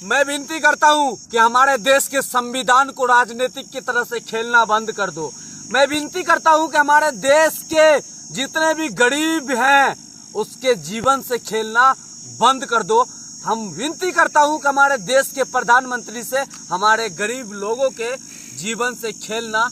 मैं विनती करता हूं कि हमारे देश के संविधान को राजनीतिक की तरह से खेलना बंद कर दो। मैं विनती करता हूं कि हमारे देश के जितने भी गरीब हैं उसके जीवन से खेलना बंद कर दो। हम विनती करता हूं कि हमारे देश के प्रधानमंत्री से हमारे गरीब लोगों के जीवन से खेलना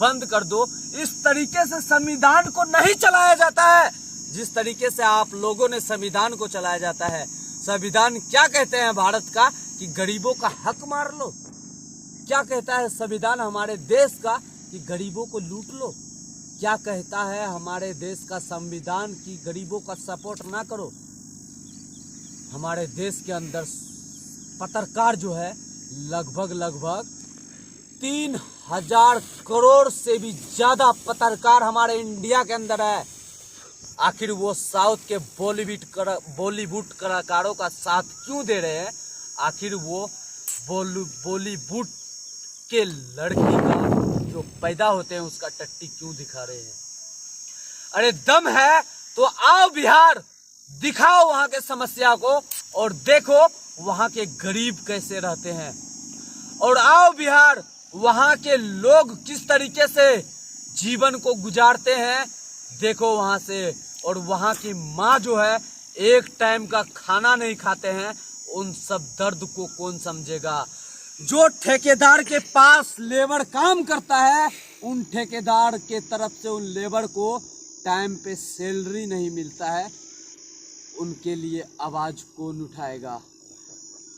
बंद कर दो। इस तरीके से संविधान को नहीं चलाया जाता है जिस तरीके से आप लोगों ने संविधान को चलाया जाता है। संविधान क्या कहते हैं भारत का कि गरीबों का हक मार लो। क्या कहता है संविधान हमारे देश का कि गरीबों को लूट लो। क्या कहता है हमारे देश का संविधान कि गरीबों का सपोर्ट ना करो। हमारे देश के अंदर पत्रकार जो है लगभग 3,000 करोड़ से भी ज्यादा पत्रकार हमारे इंडिया के अंदर है। आखिर वो साउथ के बॉलीवुड कलाकारों का साथ क्यों दे रहे हैं? आखिर वो बॉलीवुड के लड़की का जो पैदा होते हैं उसका टट्टी क्यों दिखा रहे हैं? अरे दम है तो आओ बिहार, दिखाओ वहां के समस्या को और देखो वहां के गरीब कैसे रहते हैं। और आओ बिहार, वहां के लोग किस तरीके से जीवन को गुजारते हैं देखो वहां से। और वहां की माँ जो है एक टाइम का खाना नहीं खाते हैं, उन सब दर्द को कौन समझेगा। जो ठेकेदार के पास लेबर काम करता है उन ठेकेदार के तरफ से उन लेबर को टाइम पे सैलरी नहीं मिलता है, उनके लिए आवाज कौन उठाएगा।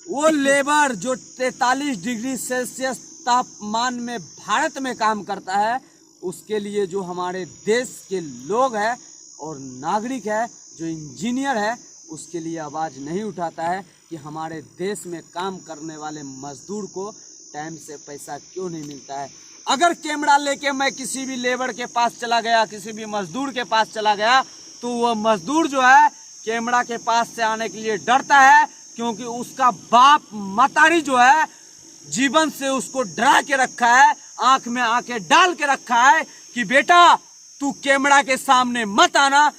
वो लेबर जो 43 डिग्री सेल्सियस तापमान में भारत में काम करता है उसके लिए जो हमारे देश के लोग हैं और नागरिक है, जो इंजीनियर है, उसके लिए आवाज नहीं उठाता है कि हमारे देश में काम करने वाले मजदूर को टाइम से पैसा क्यों नहीं मिलता है। अगर कैमरा लेके मैं किसी भी लेबर के पास चला गया, किसी भी मजदूर के पास चला गया, तो वह मजदूर जो है कैमरा के पास से आने के लिए डरता है, क्योंकि उसका बाप मतारी जो है जीवन से उसको डरा के रखा है, आंख में आंखें डाल के रखा है कि बेटा तू कैमरा के सामने मत आना।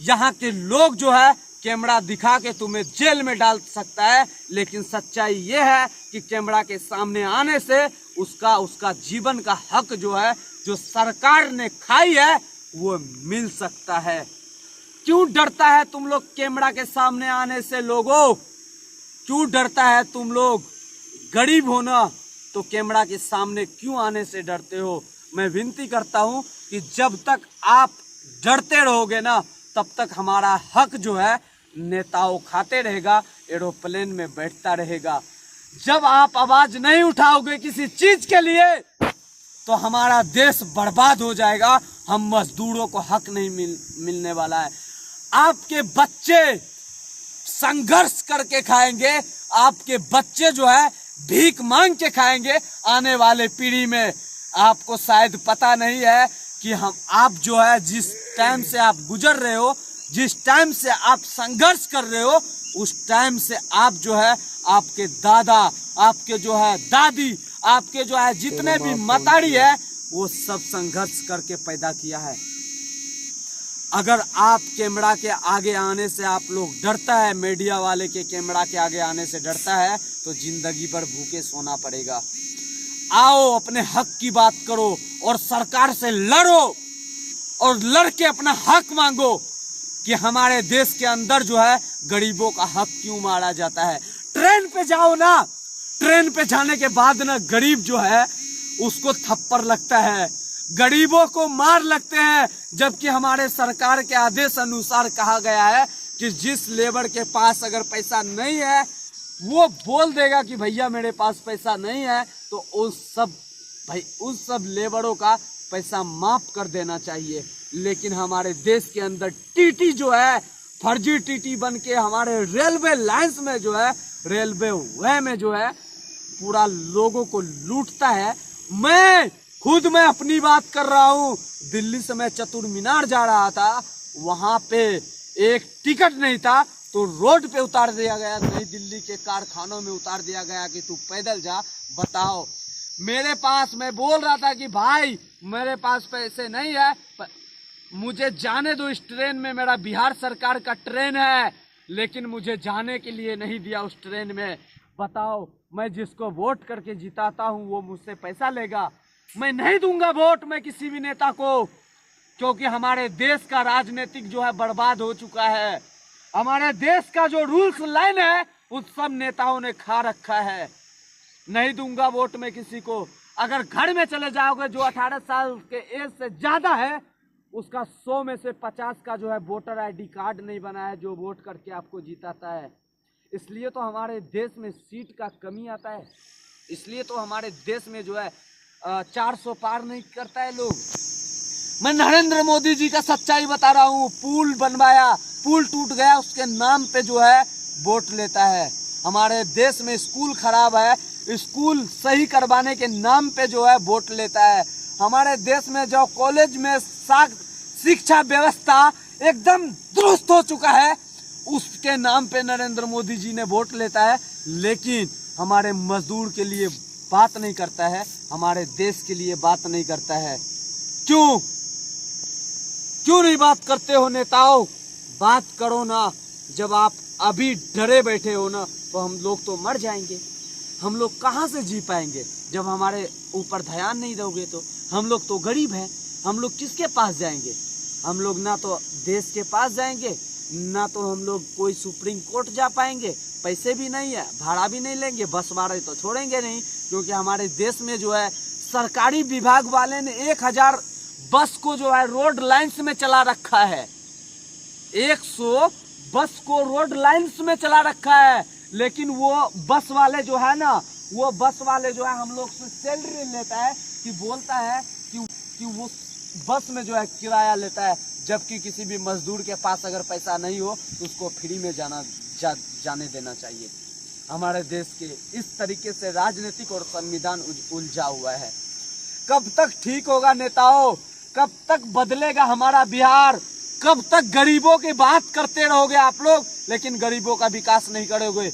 यहाँ के लोग जो है कैमरा दिखा के तुम्हें जेल में डाल सकता है, लेकिन सच्चाई ये है कि कैमरा के सामने आने से उसका जीवन का हक जो है, जो सरकार ने खाई है, वो मिल सकता है। क्यों डरता है तुम लोग कैमरा के सामने आने से? लोगों क्यों डरता है तुम लोग? गरीब हो ना तो कैमरा के सामने क्यों आने से डरते हो? मैं विनती करता हूं कि जब तक आप डरते रहोगे ना तब तक हमारा हक जो है नेताओं खाते रहेगा, एरोप्लेन में बैठता रहेगा। जब आप आवाज नहीं उठाओगे किसी चीज के लिए तो हमारा देश बर्बाद हो जाएगा। हम मजदूरों को हक नहीं मिलने वाला है। आपके बच्चे संघर्ष करके खाएंगे, आपके बच्चे जो है भीख मांग के खाएंगे आने वाले पीढ़ी में। आपको शायद पता नहीं है कि आप जो है जिस टाइम से आप गुजर रहे हो, जिस टाइम से आप संघर्ष कर रहे हो, उस टाइम से आप जो है आपके दादा, आपके जो है दादी, आपके जो है जितने भी मतारी है वो सब संघर्ष करके पैदा किया है। अगर आप कैमरा के आगे आने से आप लोग डरता है, मीडिया वाले के कैमरा के आगे आने से डरता है, तो जिंदगी भर भूखे सोना पड़ेगा। आओ अपने हक की बात करो और सरकार से लड़ो और लड़ के अपना हक मांगो कि हमारे देश के अंदर जो है गरीबों का हक क्यों मारा जाता है। ट्रेन पे जाओ ना, ट्रेन पे जाने के बाद ना गरीब जो है उसको थप्पड़ लगता है, गरीबों को मार लगते हैं, जबकि हमारे सरकार के आदेश अनुसार कहा गया है कि जिस लेबर के पास अगर पैसा नहीं है वो बोल देगा कि भैया मेरे पास पैसा नहीं है, तो उस सब लेबरों का पैसा माफ कर देना चाहिए। लेकिन हमारे देश के अंदर टीटी जो है फर्जी टीटी बन के हमारे रेलवे लाइंस में जो है, रेलवे वे में जो है पूरा लोगों को लूटता है। मैं अपनी बात कर रहा हूँ। दिल्ली से मैं चतुर मीनार जा रहा था, वहां पे एक टिकट नहीं था तो रोड पे उतार दिया गया, नई दिल्ली के कारखानों में उतार दिया गया कि तू पैदल जा। बताओ, मेरे पास, मैं बोल रहा था कि भाई मेरे पास पैसे नहीं है, मुझे जाने दो इस ट्रेन में, मेरा बिहार सरकार का ट्रेन है, लेकिन मुझे जाने के लिए नहीं दिया उस ट्रेन में। बताओ, मैं जिसको वोट करके जिताता हूँ वो मुझसे पैसा लेगा? मैं नहीं दूंगा वोट मैं किसी भी नेता को, क्योंकि हमारे देश का राजनीतिक जो है बर्बाद हो चुका है। हमारे देश का जो रूल्स लाइन है उन सब नेताओं ने खा रखा है। नहीं दूंगा वोट मैं किसी को। अगर घर में चले जाओगे, जो 18 साल के एज से ज्यादा है उसका 100 में से 50 का जो है वोटर आईडी कार्ड नहीं बना है, जो वोट करके आपको जिताता है। इसलिए तो हमारे देश में सीट का कमी आता है, इसलिए तो हमारे देश में जो है 400 पार नहीं करता है लोग। मैं नरेंद्र मोदी जी का सच्चाई बता रहा हूँ। पुल बनवाया, पुल टूट गया, उसके नाम पे जो है वोट लेता है। हमारे देश में स्कूल खराब है, स्कूल सही करवाने के नाम पे जो है वोट लेता है। हमारे देश में जो कॉलेज में शिक्षा व्यवस्था एकदम दुरुस्त हो चुका है, उसके नाम पे नरेंद्र मोदी जी ने वोट लेता है, लेकिन हमारे मजदूर के लिए बात नहीं करता है, हमारे देश के लिए बात नहीं करता है। क्यों नहीं बात करते हो नेताओं? बात करो ना। जब आप अभी डरे बैठे हो ना, तो हम लोग तो मर जाएंगे। हम लोग कहाँ से जी पाएंगे जब हमारे ऊपर ध्यान नहीं दोगे तो? हम लोग तो गरीब हैं, हम लोग किसके पास जाएंगे? हम लोग ना तो देश के पास जाएंगे, ना तो हम लोग कोई सुप्रीम कोर्ट जा पाएंगे। पैसे भी नहीं है, भाड़ा भी नहीं लेंगे, बस भाड़ा तो छोड़ेंगे नहीं, क्योंकि हमारे देश में जो है सरकारी विभाग वाले ने 1000 बस को जो है रोड लाइन्स में चला रखा है। 100 बस को रोड लाइन्स में चला रखा है, लेकिन वो बस वाले जो है ना, वो बस वाले जो है हम लोग से सैलरी लेता है, कि बोलता है कि वो बस में जो है किराया लेता है, जबकि किसी भी मजदूर के पास अगर पैसा नहीं हो तो उसको फ्री में जाने देना चाहिए। हमारे देश के इस तरीके से राजनीतिक और संविधान उलझा हुआ है। कब तक ठीक होगा नेताओं? कब तक बदलेगा हमारा बिहार? कब तक गरीबों की बात करते रहोगे आप लोग, लेकिन गरीबों का विकास नहीं करोगे?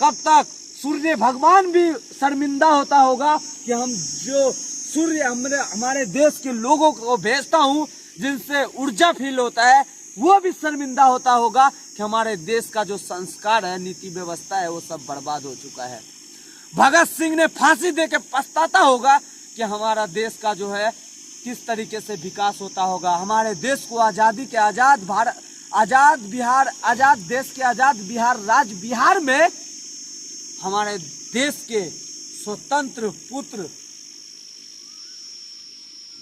कब तक सूर्य भगवान भी शर्मिंदा होता होगा कि हम जो सूर्य हमारे देश के लोगों को भेजता हूँ, जिनसे ऊर्जा फील होता है, वो भी शर्मिंदा होता होगा कि हमारे देश का जो संस्कार है, नीति व्यवस्था है, वो सब बर्बाद हो चुका है। भगत सिंह ने फांसी दे के पछताता होगा कि हमारा देश का जो है किस तरीके से विकास होता होगा। हमारे देश को आजादी के आजाद देश के आजाद बिहार राज्य बिहार में हमारे देश के स्वतंत्र पुत्र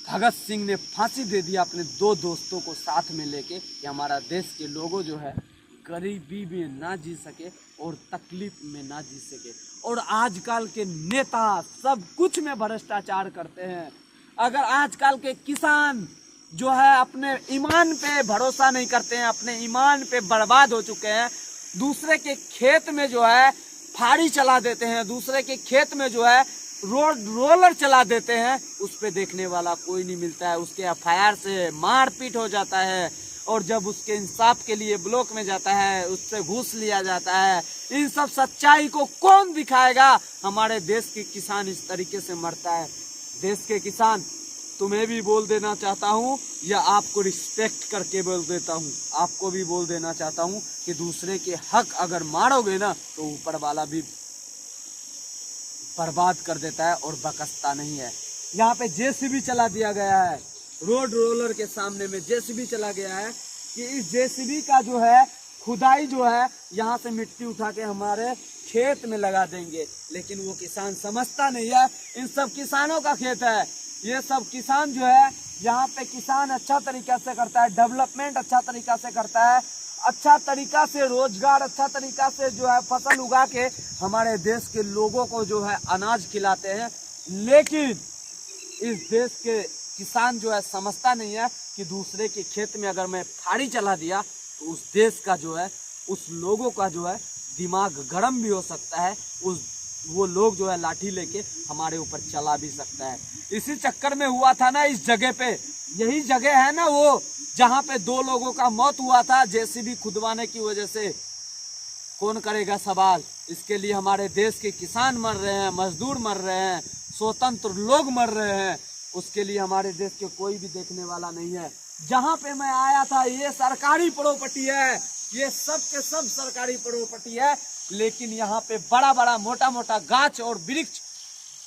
भगत सिंह ने फांसी दे दिया अपने 2 दोस्तों को साथ में लेके, कि हमारा देश के लोगों जो है गरीबी में ना जी सके और तकलीफ में ना जी सके। और आजकल के नेता सब कुछ में भ्रष्टाचार करते हैं। अगर आजकल के किसान जो है अपने ईमान पे भरोसा नहीं करते हैं, अपने ईमान पे बर्बाद हो चुके हैं, दूसरे के खेत में जो है फाड़ी चला देते हैं, दूसरे के खेत में जो है रोलर चला देते हैं, उस पे देखने वाला कोई नहीं मिलता है। उसके एफआईआर से मारपीट हो जाता है, और जब उसके इंसाफ के लिए ब्लॉक में जाता है उससे घूस लिया जाता है। इन सब सच्चाई को कौन दिखाएगा? हमारे देश के किसान इस तरीके से मरता है। देश के किसान, तुम्हें भी बोल देना चाहता हूँ, या आपको रिस्पेक्ट करके बोल देता हूँ, आपको भी बोल देना चाहता हूँ कि दूसरे के हक अगर मारोगे ना तो ऊपर वाला भी बर्बाद कर देता है और बकसता नहीं है। यहाँ पे जेसीबी चला दिया गया है, रोड रोलर के सामने में जेसीबी चला गया है, कि इस जेसीबी का जो है खुदाई जो है यहाँ से मिट्टी उठा के हमारे खेत में लगा देंगे, लेकिन वो किसान समझता नहीं है। इन सब किसानों का खेत है, ये सब किसान जो है यहाँ पे किसान अच्छा तरीका से करता है, डेवलपमेंट अच्छा तरीका से करता है, अच्छा तरीका से रोजगार, अच्छा तरीका से जो है फसल उगा के हमारे देश के लोगों को जो है अनाज खिलाते हैं। लेकिन इस देश के किसान जो है समझता नहीं है कि दूसरे के खेत में अगर मैं फाड़ी चला दिया तो उस देश का जो है, उस लोगों का जो है दिमाग गर्म भी हो सकता है, वो लोग जो है लाठी लेके हमारे ऊपर चला भी सकता है। इसी चक्कर में हुआ था ना इस जगह पे, यही जगह है ना वो जहाँ पे 2 लोगों का मौत हुआ था जेसीबी खुदवाने की वजह से। कौन करेगा सवाल? इसके लिए हमारे देश के किसान मर रहे हैं, मजदूर मर रहे हैं, स्वतंत्र लोग मर रहे हैं, उसके लिए हमारे देश के कोई भी देखने वाला नहीं है। जहाँ पे मैं आया था ये सरकारी प्रॉपर्टी है, ये सब के सब सरकारी प्रॉपर्टी है, लेकिन यहाँ पे बड़ा बड़ा मोटा मोटा गाछ और वृक्ष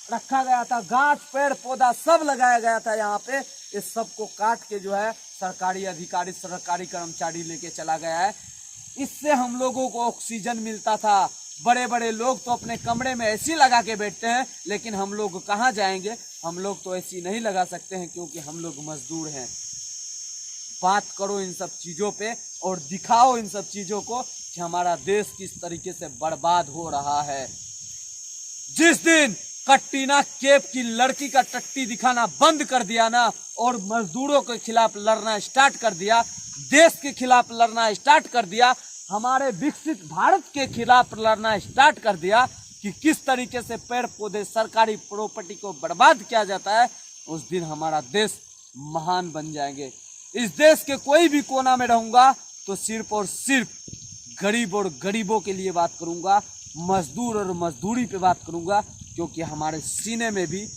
रखा गया था, गाछ पेड़ पौधा सब लगाया गया था यहाँ पे। इस सब को काट के जो है सरकारी अधिकारी सरकारी कर्मचारी लेके चला गया है। इससे हम लोगों को ऑक्सीजन मिलता था। बड़े बड़े लोग तो अपने कमरे में एसी लगा के बैठते हैं, लेकिन हम लोग कहाँ जाएंगे? हम लोग तो एसी नहीं लगा सकते हैं, क्योंकि हम लोग मजदूर हैं। बात करो इन सब चीजों पे और दिखाओ इन सब चीजों को कि हमारा देश किस तरीके से बर्बाद हो रहा है। जिस दिन कटरीना कैफ की लड़की का टट्टी दिखाना बंद कर दिया ना, और मजदूरों के खिलाफ लड़ना स्टार्ट कर दिया, देश के खिलाफ लड़ना स्टार्ट कर दिया, हमारे विकसित भारत के खिलाफ लड़ना स्टार्ट कर दिया कि किस तरीके से पेड़ पौधे सरकारी प्रॉपर्टी को बर्बाद किया जाता है, उस दिन हमारा देश महान बन जाएंगे। इस देश के कोई भी कोना में रहूंगा तो सिर्फ और सिर्फ गरीब और गरीबों के लिए बात करूंगा, मजदूर और मजदूरी पे बात करूंगा, क्योंकि हमारे सीने में भी